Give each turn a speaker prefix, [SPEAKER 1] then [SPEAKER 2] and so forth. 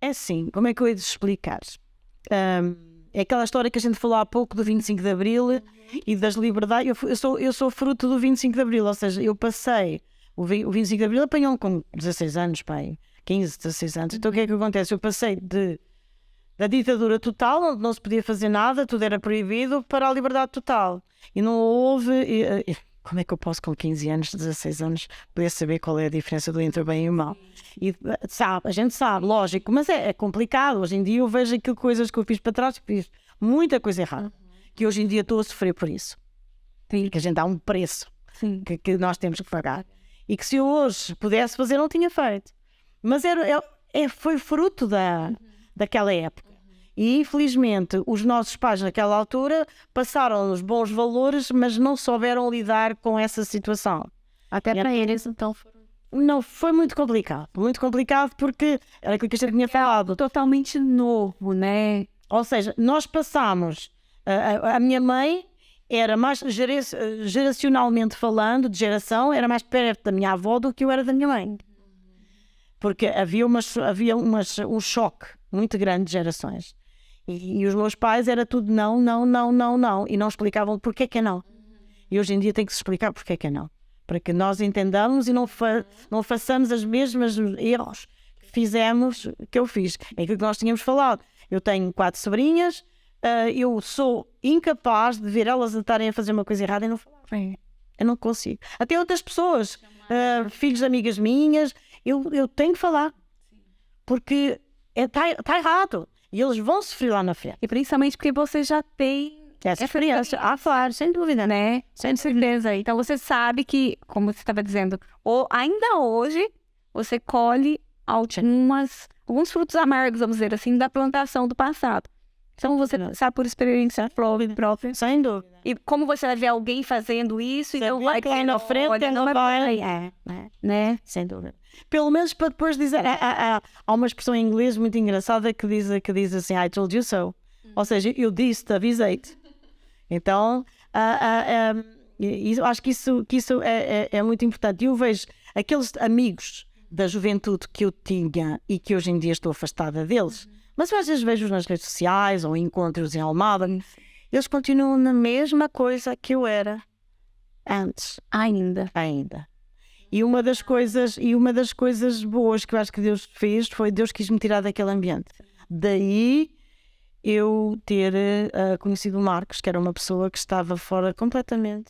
[SPEAKER 1] É assim, como é que eu hei de explicar? É aquela história que a gente falou há pouco do 25 de Abril e das liberdades. Eu sou fruto do 25 de Abril, ou seja, eu passei o 25 de Abril, apanhou-me com 16 anos, pai, 15, 16 anos. Então o que é que acontece? Eu passei da ditadura total, onde não se podia fazer nada, tudo era proibido, para a liberdade total. E não houve... Como é que eu posso, com 15 anos, 16 anos, poder saber qual é a diferença do entre o bem e o mal? E sabe, a gente sabe, lógico, mas é complicado. Hoje em dia eu vejo aquilo, coisas que eu fiz para trás, que fiz muita coisa errada, que hoje em dia estou a sofrer por isso.
[SPEAKER 2] Sim.
[SPEAKER 1] Que a gente dá um preço que nós temos que pagar. E que se eu hoje pudesse fazer, não tinha feito. Mas foi fruto daquela época. E infelizmente os nossos pais naquela altura passaram os bons valores, mas não souberam lidar com essa situação.
[SPEAKER 2] Até para eles, então,
[SPEAKER 1] não, foi muito complicado porque era aquilo que a gente tinha falado.
[SPEAKER 2] Totalmente novo, né?
[SPEAKER 1] Ou seja, nós passamos, a minha mãe era mais geracionalmente falando, de geração, era mais perto da minha avó do que eu era da minha mãe. Porque havia um choque muito grande de gerações. E os meus pais era tudo não, e não explicavam porque é que é não. E hoje em dia tem que se explicar porque é que é não. Para que nós entendamos e não façamos as mesmas erros que fizemos, que eu fiz. É aquilo que nós tínhamos falado. Eu tenho 4 sobrinhas, eu sou incapaz de ver elas estarem a fazer uma coisa errada e não falar. Eu não consigo. Até outras pessoas, filhos de amigas minhas, eu tenho que falar. Porque está errado. E eles vão sofrer lá na frente.
[SPEAKER 2] E principalmente porque você já tem
[SPEAKER 1] essa experiência. Claro, sem dúvida,
[SPEAKER 2] né? Sem certeza. Então você sabe que, como você estava dizendo, ainda hoje você colhe alguns frutos amargos, vamos dizer assim, da plantação do passado. Então você sabe por experiência própria.
[SPEAKER 1] Sem dúvida.
[SPEAKER 2] E como você vai ver alguém fazendo isso, então vai
[SPEAKER 1] cair na frente, não vai.
[SPEAKER 2] Né?
[SPEAKER 1] Sem dúvida. Pelo menos para depois dizer, há uma expressão em inglês muito engraçada que diz assim, I told you so. Ou seja, eu disse-te, avisei-te. Então, acho que isso é muito importante. Eu vejo aqueles amigos da juventude que eu tinha e que hoje em dia estou afastada deles, mas eu às vezes vejo-os nas redes sociais ou encontro-os em Almada, eles continuam na mesma coisa que eu era antes. Ainda. E uma das coisas boas que eu acho que Deus fez foi Deus quis me tirar daquele ambiente. Daí eu ter conhecido o Marcos, que era uma pessoa que estava fora completamente.